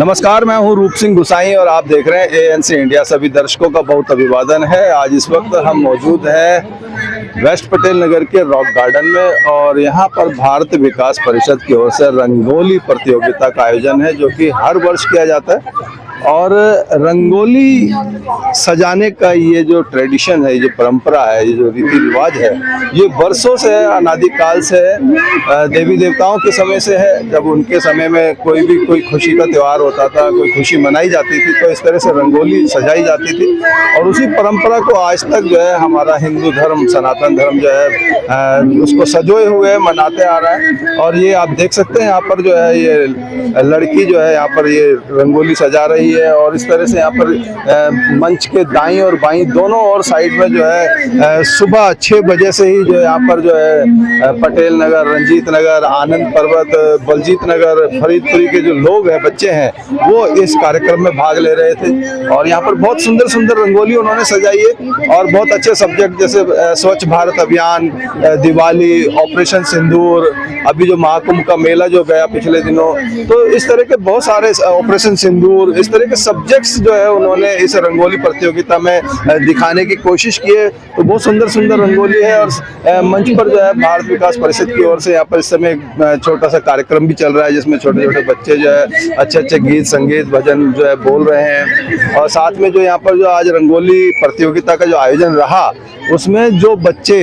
नमस्कार, मैं हूं रूप सिंह गुसाई और आप देख रहे हैं एएनसी इंडिया। सभी दर्शकों का बहुत अभिवादन है। आज इस वक्त हम मौजूद हैं वेस्ट पटेल नगर के रॉक गार्डन में और यहां पर भारत विकास परिषद की ओर से रंगोली प्रतियोगिता का आयोजन है, जो कि हर वर्ष किया जाता है। और रंगोली सजाने का ये जो ट्रेडिशन है, ये जो परंपरा है, ये जो रीति रिवाज है, ये वर्षों से अनादिकाल से देवी देवताओं के समय से है। जब उनके समय में कोई खुशी का त्योहार होता था, कोई खुशी मनाई जाती थी, तो इस तरह से रंगोली सजाई जाती थी। और उसी परंपरा को आज तक जो है हमारा हिंदू धर्म, सनातन धर्म जो है उसको सजोए हुए मनाते आ रहा है। और ये आप देख सकते हैं यहाँ पर जो है ये लड़की जो है यहाँ पर ये रंगोली सजा रही है। और इस तरह से यहाँ पर मंच के दाईं और बाईं दोनों और साइड में जो है सुबह 6 बजे से ही जो यहाँ पर जो है पटेल नगर, रंजीत नगर, आनंद पर्वत, बलजीत नगर, फरीदपुरी के जो लोग हैं, बच्चे हैं, वो इस कार्यक्रम में भाग ले रहे थे। और यहाँ पर बहुत सुंदर सुंदर रंगोली उन्होंने सजाई है और बहुत अच्छे सब्जेक्ट जैसे स्वच्छ भारत अभियान, दिवाली, ऑपरेशन सिंदूर, अभी जो महाकुंभ का मेला जो गया पिछले दिनों, तो इस तरह के बहुत सारे ऑपरेशन सिंदूर, इस तरह के सब्जेक्ट्स जो है उन्होंने इस रंगोली प्रतियोगिता में दिखाने की कोशिश की है। तो बहुत सुंदर सुंदर रंगोली है। और मंच पर जो है भारत विकास परिषद की ओर से यहाँ पर इस समय छोटा सा कार्यक्रम भी चल रहा है, जिसमें छोटे छोटे बच्चे जो है अच्छे अच्छे गीत, संगीत, भजन जो है बोल रहे हैं। और साथ में जो यहाँ पर जो आज रंगोली प्रतियोगिता का जो आयोजन रहा, उसमें जो बच्चे,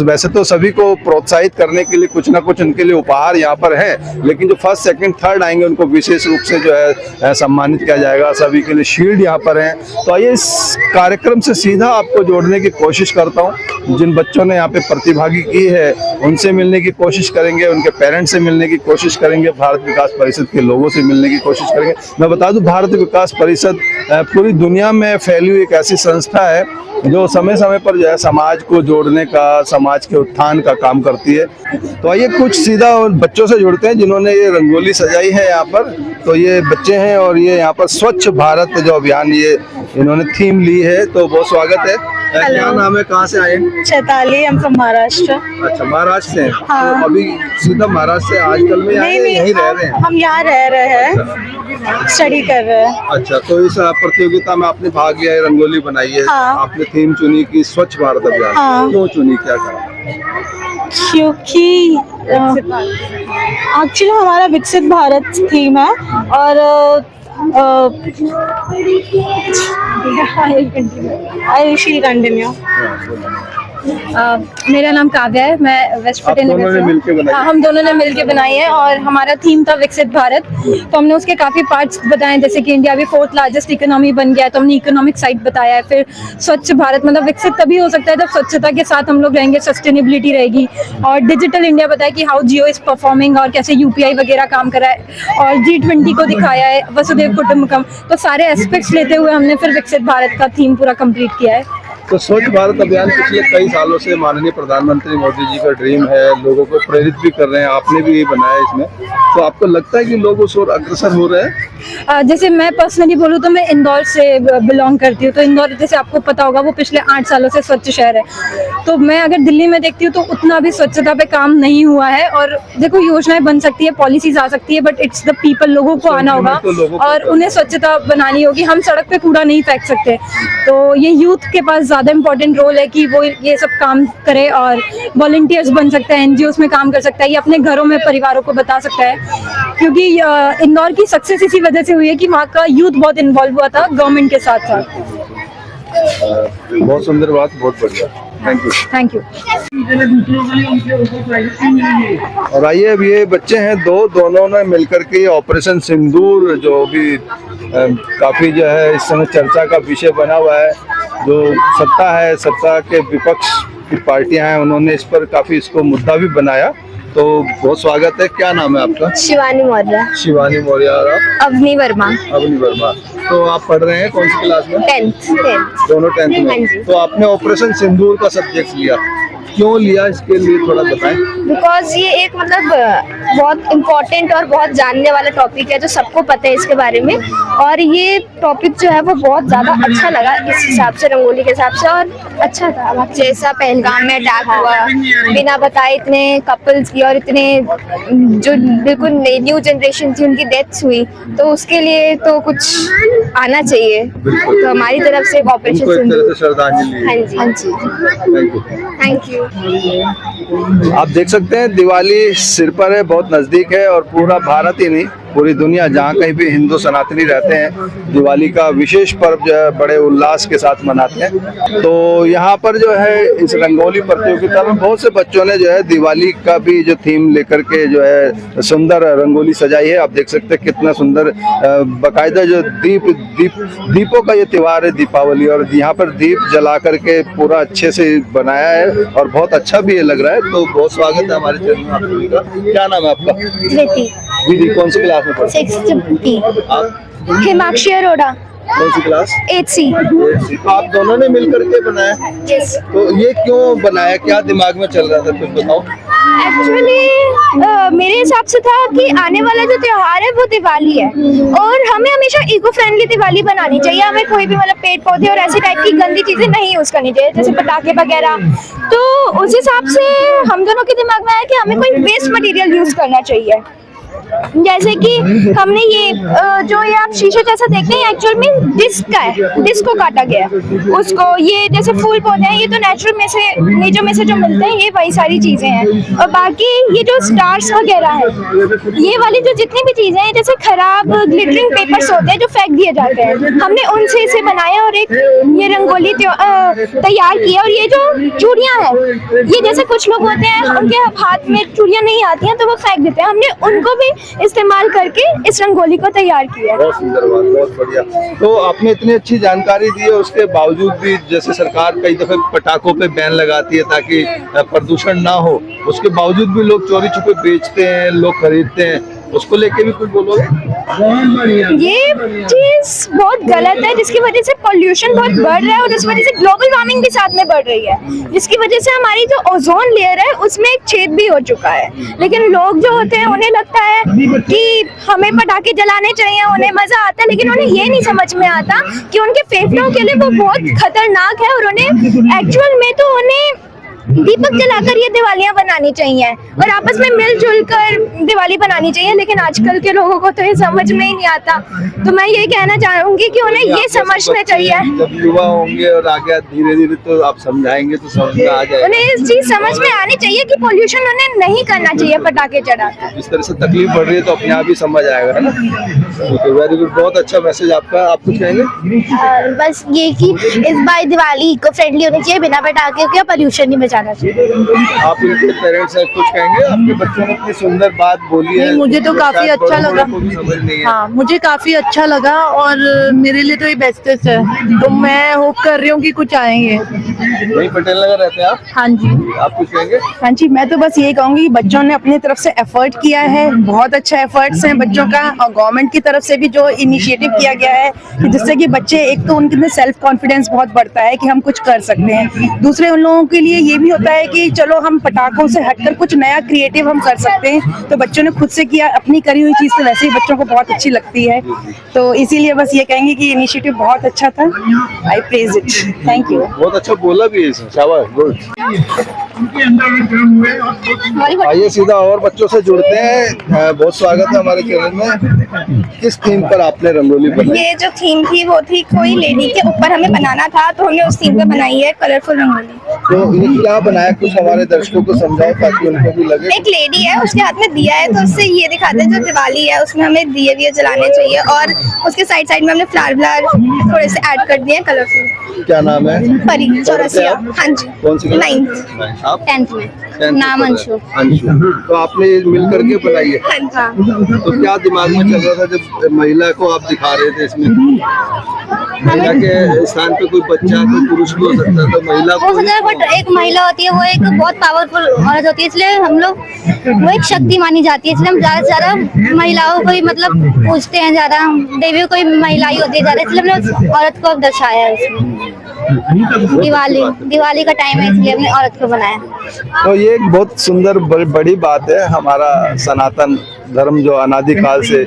वैसे तो सभी को प्रोत्साहित करने के लिए कुछ ना कुछ उनके लिए उपहार यहाँ पर है, लेकिन जो फर्स्ट, सेकंड, थर्ड आएंगे उनको विशेष रूप से जो है सम्मानित किया जाएगा। सभी के लिए शील्ड यहाँ पर है। तो आइए इस कार्यक्रम से सीधा आपको जोड़ने की कोशिश करता हूँ। जिन बच्चों ने यहाँ पे प्रतिभागी की है उनसे मिलने की कोशिश करेंगे, उनके पेरेंट्स से मिलने की कोशिश करेंगे, भारत विकास परिषद के लोगों से मिलने की कोशिश करेंगे। मैं बता दूं, भारत विकास परिषद पूरी दुनिया में फैली हुई एक ऐसी संस्था है जो समय समय पर जो है समाज को जोड़ने का, समाज के उत्थान का काम करती है। तो आइए कुछ सीधा बच्चों से जुड़ते हैं जिन्होंने ये रंगोली सजाई है यहाँ पर। तो ये बच्चे हैं और ये यहाँ पर स्वच्छ भारत जो अभियान ये इन्होंने थीम ली है। तो बहुत स्वागत है। क्या नाम है, कहाँ से आए? चैताली, हम फ्रॉम महाराष्ट्र। अच्छा, महाराष्ट्र से। हाँ। तो अभी सीधा महाराष्ट्र से आजकल में यहीं रह रहे हैं? हम यहाँ रह रहे हैं, स्टडी कर रहे हैं। अच्छा, तो इस प्रतियोगिता में आपने भाग लिया है, रंगोली बनाई है। हाँ। आपने थीम चुनी की स्वच्छ भारत अभियान। हाँ। क्यों चुनी, क्या कहा? क्योंकि एक्चुअली हमारा विकसित भारत थीम है। और आई विल कंटिन्यू। मेरा नाम काव्या है, मैं वेस्ट पटेल नगर से हूँ। हाँ, हम दोनों ने मिलके बनाई है और हमारा थीम था विकसित भारत। तो हमने उसके काफी पार्ट्स बताए, जैसे कि इंडिया भी 4th लार्जेस्ट इकोनॉमी बन गया है, तो हमने इकोनॉमिक साइड बताया है। फिर स्वच्छ भारत मतलब विकसित तभी हो सकता है जब स्वच्छता के साथ हम लोग रहेंगे, सस्टेनेबिलिटी रहेगी। और डिजिटल इंडिया बताया कि हाउ जियो इज परफॉर्मिंग और कैसे यूपीआई वगैरह काम कर रहा है। और G20 को दिखाया है, वसुधैव कुटुंबकम। तो सारे एस्पेक्ट्स लेते हुए हमने फिर विकसित भारत का थीम पूरा कंप्लीट किया है। तो स्वच्छ भारत अभियान पिछले कई सालों से माननीय प्रधानमंत्री मोदी जी का ड्रीम है, लोगों को प्रेरित भी कर रहे हैं, आपने भी बनाया इसमें। तो आपको लगता है कि लोग उस ओर अग्रसर हो रहे हैं? जैसे मैं पर्सनली बोलूँ तो मैं इंदौर से बिलोंग करती हूँ। तो इंदौर, जैसे आपको पता होगा, वो पिछले 8 सालों से स्वच्छ शहर है। तो मैं अगर दिल्ली में देखती हूँ तो उतना भी स्वच्छता पे काम नहीं हुआ है। और देखो, योजनाएं बन सकती है, पॉलिसीज आ सकती है, बट इट्स द पीपल, लोगों को आना होगा और उन्हें स्वच्छता बनानी होगी। हम सड़क पे कूड़ा नहीं फेंक सकते। तो ये यूथ के पास ज्यादा इंपॉर्टेंट रोल है कि वो ये सब काम करे और वॉलंटियर्स बन सकता है, एनजीओस में काम कर सकता है, या अपने घरों में परिवारों को बता सकता है। क्योंकि इंदौर की सक्सेस इसी वजह से हुई है कि वहाँ का यूथ बहुत इन्वॉल्व हुआ था गवर्नमेंट के साथ साथ। बहुत सुंदर बात, बहुत बढ़िया, थैंक यू। और आइए, अब ये बच्चे हैं दोनों ने मिलकर के ऑपरेशन सिंदूर, जो भी काफी जो है इस समय चर्चा का विषय बना हुआ है, जो सत्ता है, सत्ता के विपक्ष की पार्टियां हैं, उन्होंने इस पर काफी इसको मुद्दा भी बनाया। तो बहुत स्वागत है। क्या नाम है आपका? शिवानी मौर्य। शिवानी मौर्य। और अवनी वर्मा। अवनी वर्मा। तो आप पढ़ रहे हैं कौन सी क्लास में? 10th। दोनों 10th में। तो आपने ऑपरेशन सिंदूर का सब्जेक्ट लिया, क्यों लिया, इसके लिए थोड़ा बताएं। बिकॉज ये एक मतलब बहुत इम्पोर्टेंट और बहुत जानने वाला टॉपिक है जो सबको पता है इसके बारे में, और ये टॉपिक जो है वो बहुत ज़्यादा अच्छा लगा इस हिसाब से, रंगोली के हिसाब से, और अच्छा था। जैसा पहलगाम में अटैक हुआ, बिना बताए इतने कपल्स की और इतने जो बिल्कुल न्यू जनरेशन थी उनकी डेथ्स हुई, तो उसके लिए तो कुछ आना चाहिए। तो हमारी तरफ से ऑपरेशन उनको एक तरह सिंदूर। से श्रद्धांजलि है। हाँ जी, हाँ जी, थैंक यू। Thank you. आप देख सकते हैं दिवाली सिर पर है, बहुत नजदीक है, और पूरा भारत ही नहीं पूरी दुनिया जहाँ कहीं भी हिंदू सनातनी रहते हैं दिवाली का विशेष पर्व जो है बड़े उल्लास के साथ मनाते हैं। तो यहाँ पर जो है इस रंगोली प्रतियोगिता में बहुत से बच्चों ने जो है दिवाली का भी जो थीम लेकर के जो है सुंदर रंगोली सजाई है। आप देख सकते हैं कितना सुंदर बाकायदा जो दीपों का ये त्योहार है दीपावली, और यहाँ पर दीप जला करके पूरा अच्छे से बनाया है और बहुत अच्छा भी ये लग रहा है। तो बहुत स्वागत है हमारे चैनल में आप सभी का। क्या नाम है आपका? कृति, दीदी कौन सी क्लास में पढ़ते 6th B। आप? हिमाक्षी अरोड़ा, कौन सी क्लास? 8C। तो आप दोनों ने मिलकर के बनाया, यस। तो ये क्यों बनाया, क्या दिमाग में चल रहा था कुछ बताओ। एक्चुअली मेरे हिसाब से था कि आने वाला जो त्योहार है वो दिवाली है, और हमें हमेशा इको फ्रेंडली दिवाली बनानी चाहिए। हमें कोई भी मतलब पेड़ पौधे और ऐसी टाइप की गंदी चीजें नहीं यूज करनी चाहिए, जैसे पटाखे वगैरह। तो उस हिसाब से हम दोनों के दिमाग में आया कि हमें कोई वेस्ट मटेरियल यूज करना चाहिए। जैसे कि हमने ये जो ये आप शीशे जैसा देखते हैं एक्चुअल में डिस्क का है, डिस्क को काटा गया उसको। ये जैसे फूल पौधे हैं ये तो नेचुरल में से, नेचर में से जो मिलते हैं, ये वही सारी चीजें हैं। और बाकी ये जो स्टार्स वगैरह है, ये वाली जो जितनी भी चीजें हैं जैसे खराब ग्लिटरिंग पेपर्स होते हैं जो फेंक दिए जाते हैं, हमने उनसे इसे बनाया और एक ये रंगोली तैयार किया। और ये जो चूड़ियां हैं, ये जैसे कुछ लोग होते हैं उनके हाथ में चूड़ियां नहीं आती हैं तो वो फेंक देते हैं, हमने उनको भी इस्तेमाल करके इस रंगोली को तैयार किया। बहुत सुंदर बात, बहुत बढ़िया। तो आपने इतनी अच्छी जानकारी दी है, उसके बावजूद भी जैसे सरकार कई दफे पटाखों पे बैन लगाती है ताकि प्रदूषण ना हो, उसके बावजूद भी लोग चोरी छुपे बेचते हैं, लोग खरीदते हैं, उसको लेके भी कुछ बोलोगे? ये चीज बहुत गलत है, जिसकी वजह से पोल्यूशन बहुत बढ़ रहा है और इस वजह से ग्लोबल वार्मिंग भी साथ में बढ़ रही है, जिसकी वजह से हमारी जो ओजोन लेयर है उसमें एक छेद भी हो चुका है। लेकिन लोग जो होते हैं उन्हें लगता है कि हमें पटाखे जलाने चाहिए, उन्हें मजा आता है, लेकिन उन्हें ये नहीं समझ में आता कि उनके फेफड़ों के लिए वो बहुत खतरनाक है, और उन्हें एक्चुअल में तो उन्हें दीपक जलाकर ये दिवालियां बनानी चाहिए और आपस में मिलजुल कर दिवाली बनानी चाहिए। लेकिन आजकल के लोगों को तो ये समझ में ही नहीं आता। तो मैं ये कहना चाहूंगी कि उन्हें ये समझना चाहिए। जब युवा होंगे और आगे धीरे धीरे तो आप समझाएंगे तो समझ में आ जाएगा। उन्हें इस चीज समझ में आनी चाहिए कि पोल्यूशन उन्हें नहीं करना चाहिए पटाखे चढ़ाकर। जिस तरह से तकलीफ बढ़ रही है तो अपने आप ही समझ आएगा, है ना? वेरी गुड, बहुत अच्छा मैसेज आपका। आप कुछ कहेंगे? बस ये कि इस बार दिवाली इको फ्रेंडली होनी चाहिए, बिना पटाखे के पोल्यूशन नहीं बचाना चाहिए। आप इनके पेरेंट्स से कुछ कहेंगे? आपके बच्चों ने इतनी सुंदर बात बोली है। मुझे तो काफी अच्छा लगा। समझ नहीं है। हाँ, मुझे काफी अच्छा लगा और मेरे लिए तो ये बेस्टेस्ट है। तो मैं होप कर रही हूँ कि कुछ आएंगे। वही पटेल नगर रहते हैं आप? हाँ जी। आप कुछ कहेंगे? हाँ जी, मैं तो बस यही कहूंगी बच्चों ने अपनी तरफ से एफर्ट किया है, बहुत अच्छा एफर्ट्स हैं बच्चों का, और गवर्नमेंट की तरफ से भी जो इनिशिएटिव किया गया है कि जिससे कि बच्चे, एक तो उनके अंदर सेल्फ कॉन्फिडेंस बहुत बढ़ता है कि हम कुछ कर सकते हैं, दूसरे उन लोगों के लिए ये भी होता है कि चलो हम पटाखों से हटकर कुछ नया क्रिएटिव हम कर सकते हैं। तो बच्चों ने खुद से किया, अपनी करी हुई चीज तो वैसे ही बच्चों को बहुत अच्छी लगती है। तो इसीलिए बस ये कहेंगे कि इनिशिएटिव बहुत अच्छा था। आई प्रेज इट। Thank you. बहुत अच्छा बोला भी है, शाबाश, गुड। आइए सीधा और बच्चों से जुड़ते हैं। बहुत स्वागत है हमारे चैनल में। किस थीम पर आपने रंगोली बनाई? ये जो थीम थी वो थी कोई लेडी के ऊपर हमें बनाना था, तो हमने उस थीम पे बनाई है कलरफुल रंगोली। तो ये क्या बनाया, कुछ हमारे दर्शकों को समझाओ ताकि उनको भी लगे। एक लेडी है, उसके हाथ में दिया है, तो उससे ये दिखाते हैं जो दिवाली है उसमें हमें दिए जलाने चाहिए, और उसके साइड साइड में हमने फ्लावर थोड़े से ऐड कर दिए कलरफुल। क्या नाम है? परी चौरसिया। हाँ जी। कौन सी? 9th। आप? 10th में। 10th नाम में अंशु। अंशु। तो आपने मिल करके बनाई है? हाँ जी। तो क्या दिमाग में चल रहा था जब महिला को आप दिखा रहे थे इसमें? महिला के स्थान पे कोई बच्चा, कोई पुरुष भी हो सकता है, तो महिला हो सकता है, बट एक महिला होती है वो एक बहुत पावरफुल औरत होती है, इसलिए हम लोग वो एक शक्ति मानी जाती है, इसलिए हम ज्यादा से ज्यादा महिलाओं को ही मतलब पूछते हैं, ज्यादा देवियों को ही महिला ही होती है ज्यादा, इसलिए हमने उस औरत को दर्शाया है उसमें। दिवाली का टाइम है इसलिए हमने औरत को बनाया। तो ये एक बहुत सुंदर बड़ी बात है। हमारा सनातन धर्म जो अनादिकाल से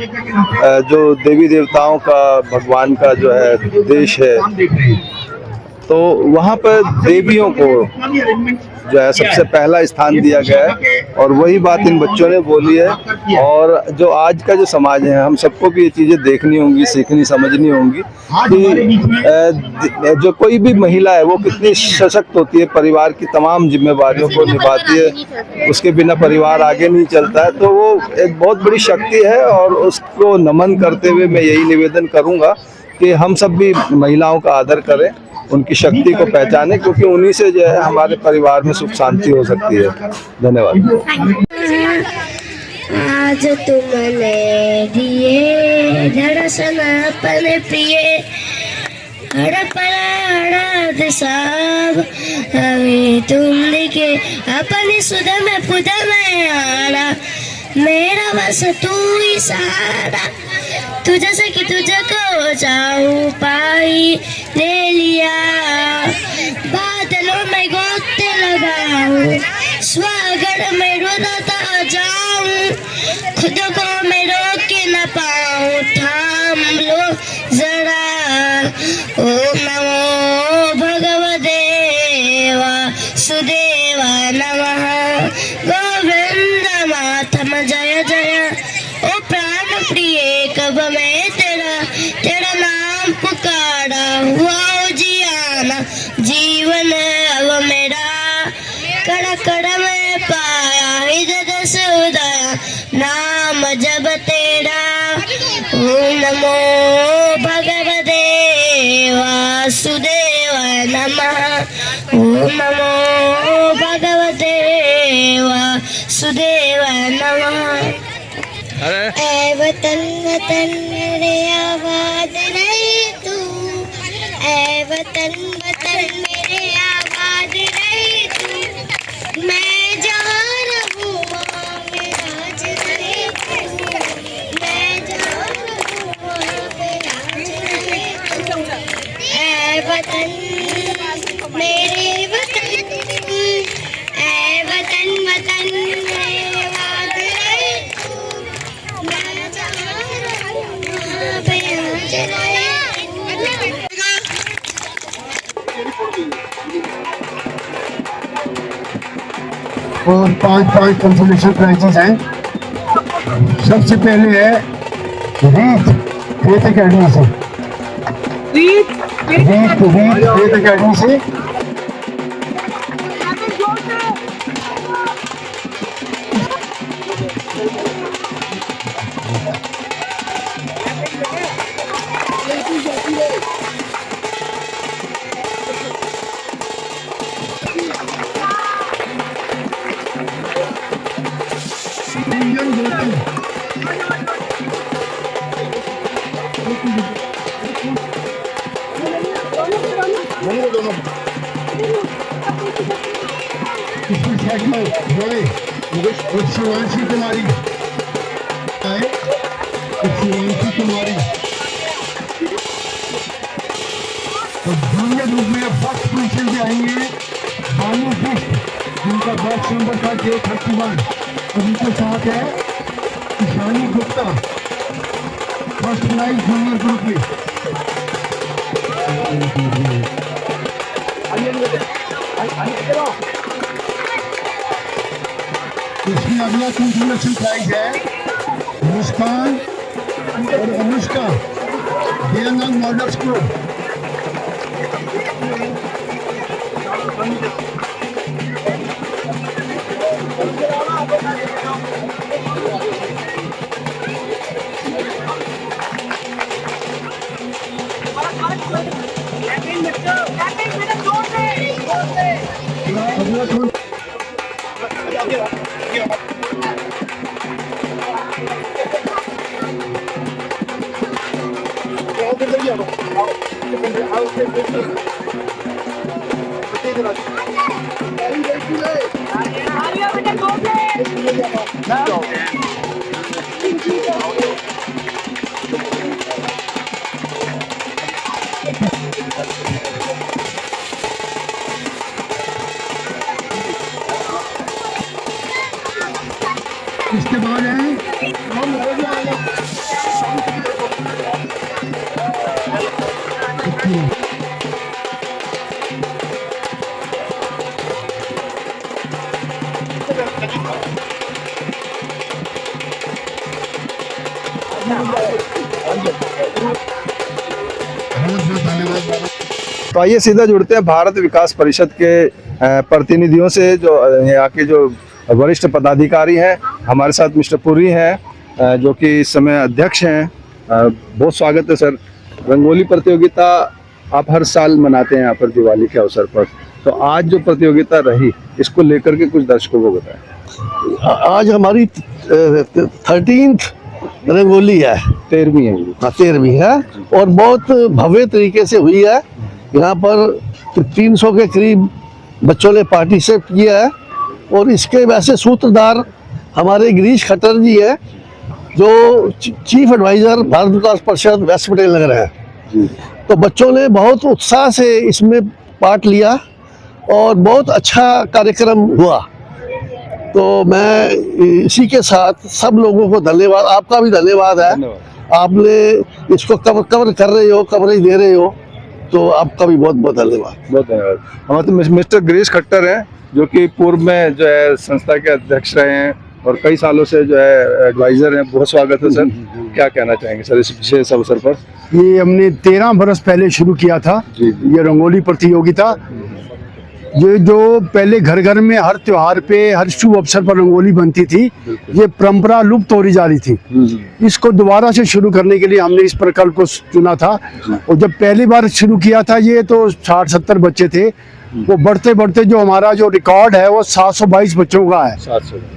जो देवी देवताओं का, भगवान का जो है देश है, तो वहाँ पर देवियों को जो है सबसे पहला स्थान दिया गया है और वही बात इन बच्चों ने बोली है। और जो आज का जो समाज है, हम सबको भी ये चीज़ें देखनी होंगी, सीखनी, समझनी होंगी कि जो कोई भी महिला है वो कितनी सशक्त होती है, परिवार की तमाम जिम्मेवारियों को निभाती है, उसके बिना परिवार आगे नहीं चलता है। तो वो एक बहुत बड़ी शक्ति है और उसको नमन करते हुए मैं यही निवेदन करूँगा कि हम सब भी महिलाओं का आदर करें, उनकी शक्ति को पहचाने, क्योंकि उन्हीं से जो है हमारे परिवार में सुख शांति हो सकती है। धन्यवाद। आज तुमने दिए दर्शन अपने प्रिय हड़पड़ा सब हमें तुम लिखे अपनी सुधा में पुधा में आना, मेरा बस तू ही सहारा, तुझे से कि तुझे को जाऊं पाई ले लिया, बादलों में गोते लगाऊं, स्वागत में रोता जाऊं, खुद को मैं रोक के न पाऊं, थाम लो जरा। ओम नमो भगवते वासुदेवा नमः, गोविंद मातम जय जय। ओ प्राण प्रिय कब मैं तेरा नाम पुकारा, हुआ जियाना जीवन अब मेरा, कड़ कड़ में पाया हृदय से उदया नाम जब तेरा। ओम नमो भगवते वासुदेवाय नमः, ओम नमो भगवते वासुदेवाय नमः। ऐ वतन वतन मेरे आबाद रहे तू, ऐ वतन वतन मेरे आबाद रहे तू, मैं जहाँ रहूँ वहाँ पे राज रहे तू, मैं जहाँ रहूँ वहाँ पे राज रहे तू। ऐ वतन मेरे वतन, ऐ वतन वतन मेरे आबाद रहे तू, मैं जहाँ रहूँ वहाँ पे राज रहे तू। 5 कंसोलेशन प्राइजेस हैं। सबसे पहले है रीत फेथ अकेडमी से, रीत फेथ अकेडमी से शिवांशी कुमारी, शिवांशी कुमारी तो जूनियर ग्रुप में फर्स्ट पोजीशन पे आएंगे बानू बिष्ट, जिनका बॉक्स नंबर था J31, और उनके साथ है Ishani Gupta, first prize junior group में। इसमें अगला कंसोलेशन प्राइज है मुस्कान और अनुष्का, देवनाग मॉडल स्कूल। इसके बाद है तो आइए सीधा जुड़ते हैं भारत विकास परिषद के प्रतिनिधियों से, जो यहाँ के जो वरिष्ठ पदाधिकारी हैं। हमारे साथ मिस्टर पुरी हैं, जो कि इस समय अध्यक्ष हैं। बहुत स्वागत है सर। रंगोली प्रतियोगिता आप हर साल मनाते हैं यहाँ पर दिवाली के अवसर पर, तो आज जो प्रतियोगिता रही इसको लेकर के कुछ दर्शकों को बताएं। आज हमारी 13th रंगोली है, 13वीं है। 13वीं है और बहुत भव्य तरीके से हुई है। यहाँ पर 300 के करीब बच्चों ने पार्टिसिपेट किया है और इसके वैसे सूत्रधार हमारे गिरीश खट्टर जी है, जो चीफ एडवाइजर भारत विकास परिषद वेस्ट पटेल नगर है। तो बच्चों ने बहुत उत्साह से इसमें पार्ट लिया और बहुत अच्छा कार्यक्रम हुआ। तो मैं इसी के साथ सब लोगों को धन्यवाद, आपका भी धन्यवाद है। आपने इसको कवर कर रहे हो, कवरेज दे रहे हो, तो आपका भी बहुत बहुत धन्यवाद। बहुत धन्यवाद। हमारे तो मिस्टर गिरीश खट्टर हैं, जो कि पूर्व में जो है संस्था के अध्यक्ष रहे हैं और कई सालों से जो है एडवाइजर हैं। बहुत स्वागत है सर। क्या कहना चाहेंगे सर इस विशेष अवसर पर? ये हमने 13 बरस पहले शुरू किया था ये रंगोली प्रतियोगिता। ये जो पहले घर घर में हर त्योहार पे, हर शुभ अवसर पर रंगोली बनती थी, ये परंपरा लुप्त हो जा रही थी। इसको दोबारा से शुरू करने के लिए हमने इस प्रकल्प को चुना था। और जब पहली बार शुरू किया था ये तो 60-70 बच्चे थे। वो बढ़ते बढ़ते जो हमारा जो रिकॉर्ड है वो 722 बच्चों का है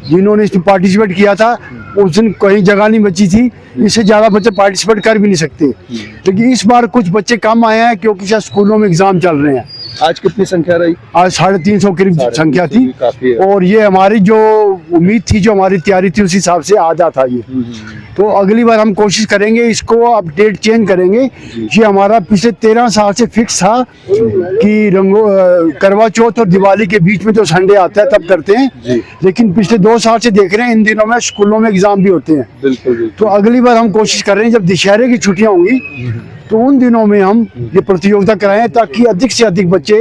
जिन्होंने इसमें पार्टिसिपेट किया था। उस दिन कहीं जगह नहीं बची थी, इससे ज़्यादा बच्चे पार्टिसिपेट कर भी नहीं सकते। लेकिन इस बार कुछ बच्चे कम आए हैं क्योंकि शायद स्कूलों में एग्जाम चल रहे हैं। आज कितनी संख्या रही? आज 350 करीब संख्या थी। और ये हमारी जो उम्मीद थी, जो हमारी तैयारी थी, उस हिसाब से आ जाता ये। तो अगली बार हम कोशिश करेंगे, इसको अपडेट चेंज करेंगे। ये हमारा पिछले 13 साल से फिक्स था कि करवा चौथ और दिवाली के बीच में जो संडे आता है तब करते हैं। लेकिन पिछले 2 साल से देख रहे हैं इन दिनों में स्कूलों में एग्जाम भी होते हैं। बिल्कुल। तो अगली बार हम कोशिश कर रहे हैं जब दशहरे की छुट्टियां होंगी तो उन दिनों में हम ये प्रतियोगिता कराएं ताकि अधिक से अधिक बच्चे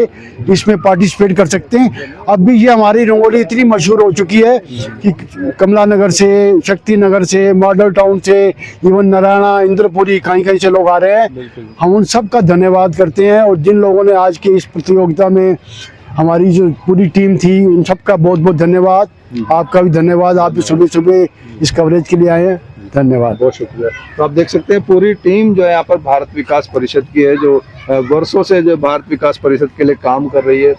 इसमें पार्टिसिपेट कर सकते हैं। अब भी ये हमारी रंगोली इतनी मशहूर हो चुकी है कि कमला नगर से, शक्ति नगर से, मॉडल टाउन से, इवन नारायणा, इंद्रपुरी, कहीं कहीं से लोग आ रहे हैं। हम उन सब का धन्यवाद करते हैं। और जिन लोगों ने आज की इस प्रतियोगिता में, हमारी जो पूरी टीम थी, उन सब का बहुत बहुत धन्यवाद। आपका भी धन्यवाद, आप भी सुबह सुबह इस कवरेज के लिए आए हैं। धन्यवाद, बहुत शुक्रिया। तो आप देख सकते हैं पूरी टीम जो है यहाँ पर भारत विकास परिषद की है, जो वर्षों से जो भारत विकास परिषद के लिए काम कर रही है।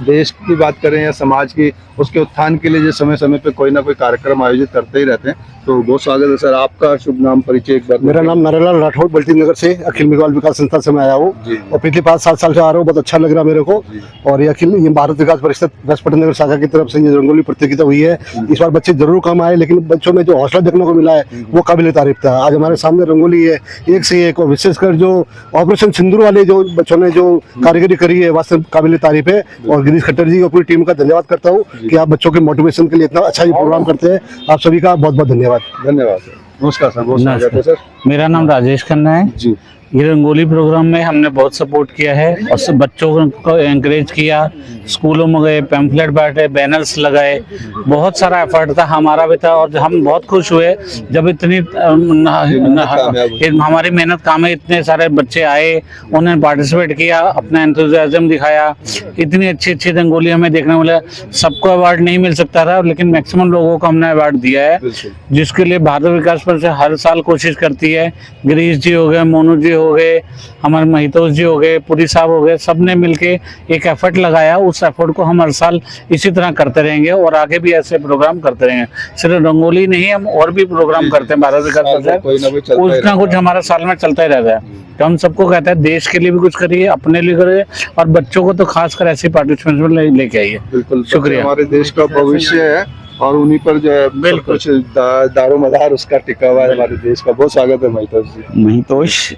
देश की बात करें या समाज की, उसके उत्थान के लिए जो समय समय पे कोई ना कोई कार्यक्रम आयोजित करते ही रहते हैं। तो बहुत स्वागत है सर। आपका शुभ नाम, परिचय एक बार? मेरा नाम नारायण राठौड़, बल्टी नगर से अखिल बंगाल विकास संस्था से मैं आया हूँ और पिछले 5-7 साल से आ रहा हूँ। बहुत अच्छा लग रहा मेरे को। और ये भारत विकास परिषद वेस्ट पटेल नगर शाखा की तरफ से ये रंगोली प्रतियोगिता हुई है। इस बार बच्चे जरूर कम आए, लेकिन बच्चों में जो हौसला देखने को मिला है वो काबिल तारीफ था। आज हमारे सामने रंगोली है एक से एक, और विशेषकर जो ऑपरेशन सिंदूर वाले जो बच्चों ने जो कारीगरी करी है वास्तव काबिल तारीफ है। और गिरीश खट्टर जी और पूरी टीम का धन्यवाद करता हूँ कि आप बच्चों के मोटिवेशन के लिए इतना अच्छा ये प्रोग्राम करते हैं। आप सभी का बहुत बहुत धन्यवाद। धन्यवाद सर। नमस्कार सर। बहुत स्वागत है सर। मेरा नाम राजेश खन्ना है जी। ये रंगोली प्रोग्राम में हमने बहुत सपोर्ट किया है और सब बच्चों को एनकरेज किया। स्कूलों में गए, पैम्फलेट बांटे, बैनर्स लगाए, बहुत सारा एफर्ट था, हमारा भी था। और हम बहुत खुश हुए जब इतनी हमारी मेहनत काम है, इतने सारे बच्चे आए, उन्होंने पार्टिसिपेट किया, अपना एंथुसियाज्म दिखाया। इतनी अच्छी अच्छी रंगोली हमें देखने मिला। सबको अवार्ड नहीं मिल सकता था, लेकिन मैक्सिमम लोगों को हमने अवार्ड दिया है, जिसके लिए भारत विकास परिषद हर साल कोशिश करती है। गिरीश जी हो गए, मोनू जी हो गए, हमारे महितोष जी हो गए, पुरी साहब हो गए, सबने मिलके एक एफर्ट लगाया। उस एफर्ट को हम हर साल इसी तरह करते रहेंगे और आगे भी ऐसे प्रोग्राम करते रहेंगे। सिर्फ रंगोली नहीं, हम और भी प्रोग्राम करते हैं भारत विकास परिषद। कुछ ना कुछ हमारा साल में चलता ही रहता है। तो हम सबको कहते हैं देश के लिए भी कुछ करिए, अपने लिए करिए, और बच्चों को तो खासकर ऐसी पार्टिसिपेशन लेके आइए। बिल्कुल, शुक्रिया। हमारे देश का भविष्य है और उन्हीं पर जो है बिल्कुल कुछ दारोमदार उसका टिका हुआ है हमारे देश का। बहुत स्वागत है महितोष जी। महितोष,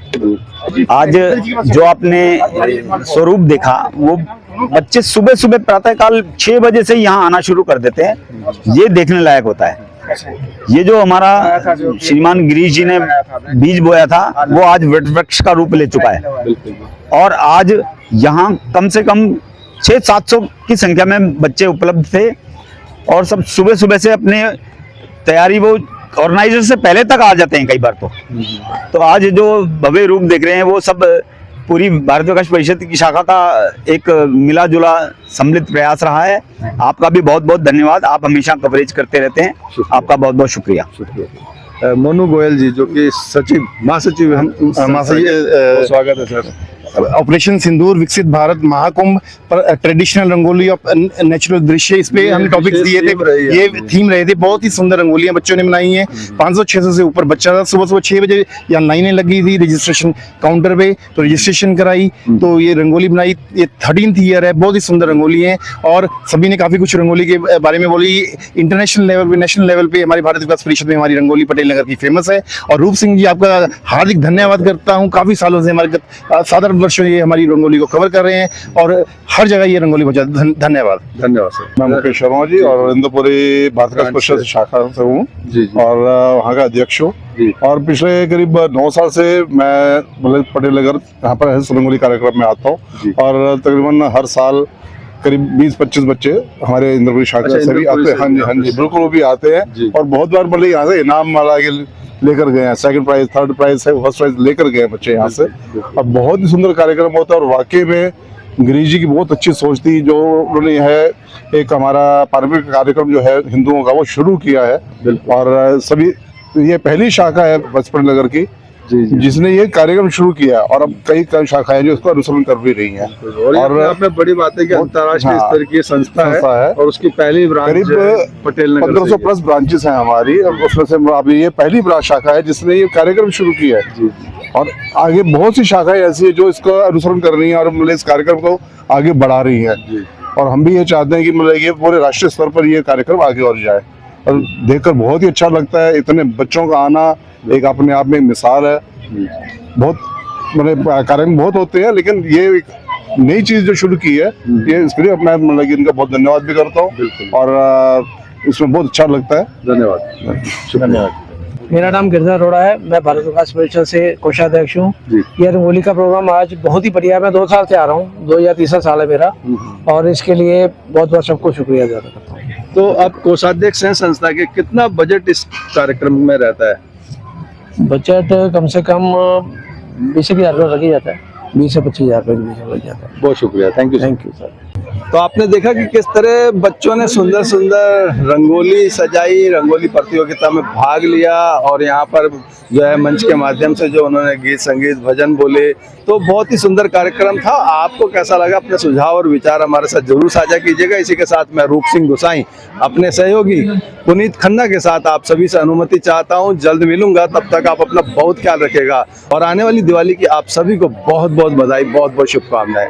आज जो आपने स्वरूप देखा, वो बच्चे सुबह सुबह प्रातःकाल 6 बजे से यहाँ आना शुरू कर देते हैं। ये देखने लायक होता है। ये जो हमारा श्रीमान गिरीश जी ने बीज बोया था वो आज वृक्ष का रूप ले चुका है और आज यहाँ कम से कम 600-700 की संख्या में बच्चे उपलब्ध थे और सब सुबह सुबह से अपने तैयारी वो ऑर्गेनाइजर से पहले तक आ जाते हैं कई बार तो आज जो भव्य रूप देख रहे हैं वो सब पूरी भारतीय विकास परिषद की शाखा का एक मिला जुला सम्मिलित प्रयास रहा है। आपका भी बहुत बहुत धन्यवाद, आप हमेशा कवरेज करते रहते हैं, आपका बहुत बहुत शुक्रिया। मोनू गोयल जी जो कि सचिव महासचिव हम स्वागत है सर। ऑपरेशन सिंदूर विकसित भारत महाकुंभ पर ट्रेडिशनल रंगोली और नेचुरल दृश्य, इस पे हमने टॉपिक्स दिए थे, ये थीम रहे थे। बहुत ही सुंदर रंगोलियां बच्चों ने बनाई हैं। 500-600 से ऊपर बच्चा था। सुबह 6 बजे यहाँ लाइनें लगी थी रजिस्ट्रेशन काउंटर पे, तो रजिस्ट्रेशन कराई, तो ये रंगोली बनाई। ये 13th ईयर है, बहुत ही सुंदर रंगोली है और सभी ने काफी कुछ रंगोली के बारे में बोली। इंटरनेशनल लेवल पे, नेशनल लेवल पे हमारी भारतीय विकास परिषद में हमारी रंगोली पटेल नगर की फेमस है। और रूप सिंह जी आपका हार्दिक धन्यवाद करता हूँ, काफी सालों से हमारे 7-8 वर्षों ये हमारी रंगोली को कवर कर रहे हैं और हर जगह ये रंगोली पहुंचा। धन्यवाद सर। मैं मुकेश शर्मा जी और इंदुपुरी भारतीय विकास परिषद शाखा से हूँ और वहाँ का अध्यक्ष हूँ और पिछले करीब 9 साल से मैं मतलब पटेल नगर यहाँ पर रंगोली कार्यक्रम में आता हूँ और तकरीबन हर साल करीब 20-25 बच्चे हमारे इंद्रपुरी शाखा से भी आते हैं। हाँ जी बिल्कुल, वो भी आते हैं और बहुत बार मतलब यहाँ से इनाम वाला लेकर गए हैं, 2nd प्राइज 3rd प्राइज है, 1st प्राइज लेकर गए बच्चे यहाँ से। और बहुत ही सुंदर कार्यक्रम होता है और वाकई में गिरीश जी की बहुत अच्छी सोच थी जो उन्होंने है एक हमारा पारंपरिक कार्यक्रम जो है हिंदुओं का वो शुरू किया है और सभी ये पहली शाखा है पटेल नगर की जिसने ये कार्यक्रम शुरू किया और अब कई शाखाएं जो इसको अनुसरण कर भी रही हैं। और आपने बड़ी बात है कि अंतर्राष्ट्रीय स्तर की संस्था है और उसकी पहली ब्रांच करीब पटेल नगर 1500 प्लस ब्रांचेस हैं हमारी और उसमें से अभी ये पहली ब्रांच शाखा है जिसने ये कार्यक्रम शुरू किया है और आगे बहुत सी शाखाएं ऐसी है जो इसको अनुसरण कर रही हैं और मतलब इस कार्यक्रम को आगे बढ़ा रही हैं और हम भी ये चाहते हैं कि मतलब ये पूरे राष्ट्रीय स्तर पर ये कार्यक्रम आगे और जाए और देखकर बहुत ही अच्छा लगता है। इतने बच्चों का आना एक अपने आप में एक मिसाल है। बहुत मतलब कार्यक्रम बहुत होते हैं लेकिन ये एक नई चीज जो शुरू की है ये इसके लिए मैं मतलब इनका बहुत धन्यवाद भी करता हूँ और इसमें बहुत अच्छा लगता है। धन्यवाद। मेरा नाम गिरधर अरोड़ा है, मैं भारत विकास परिषद से कोषाध्यक्ष हूँ। यह रंगोली का प्रोग्राम आज बहुत ही बढ़िया है। मैं 2 साल से आ रहा हूँ, 2 या 3 साल है मेरा और इसके लिए बहुत बहुत सबको शुक्रिया अदा करता हूँ। तो आप कोषाध्यक्ष हैं संस्था के, कितना बजट इस कार्यक्रम में रहता है? बजट कम से कम 20,000 रुपये लग ही जाता है, 20 से 25,000 रुपये के बीच में लग जाता है। बहुत शुक्रिया, थैंक यू सर। तो आपने देखा कि किस तरह बच्चों ने सुंदर सुंदर रंगोली सजाई, रंगोली प्रतियोगिता में भाग लिया और यहाँ पर जो है मंच के माध्यम से जो उन्होंने गीत संगीत भजन बोले, तो बहुत ही सुंदर कार्यक्रम था। आपको कैसा लगा? अपने सुझाव और विचार हमारे साथ जरूर साझा कीजिएगा। इसी के साथ मैं रूप सिंह गुसाई अपने सहयोगी पुनीत खन्ना के साथ आप सभी से अनुमति चाहता हूँ। जल्द मिलूंगा, तब तक आप अपना बहुत ख्याल रखिएगा और आने वाली दिवाली की आप सभी को बहुत बहुत बधाई, बहुत बहुत शुभकामनाएं।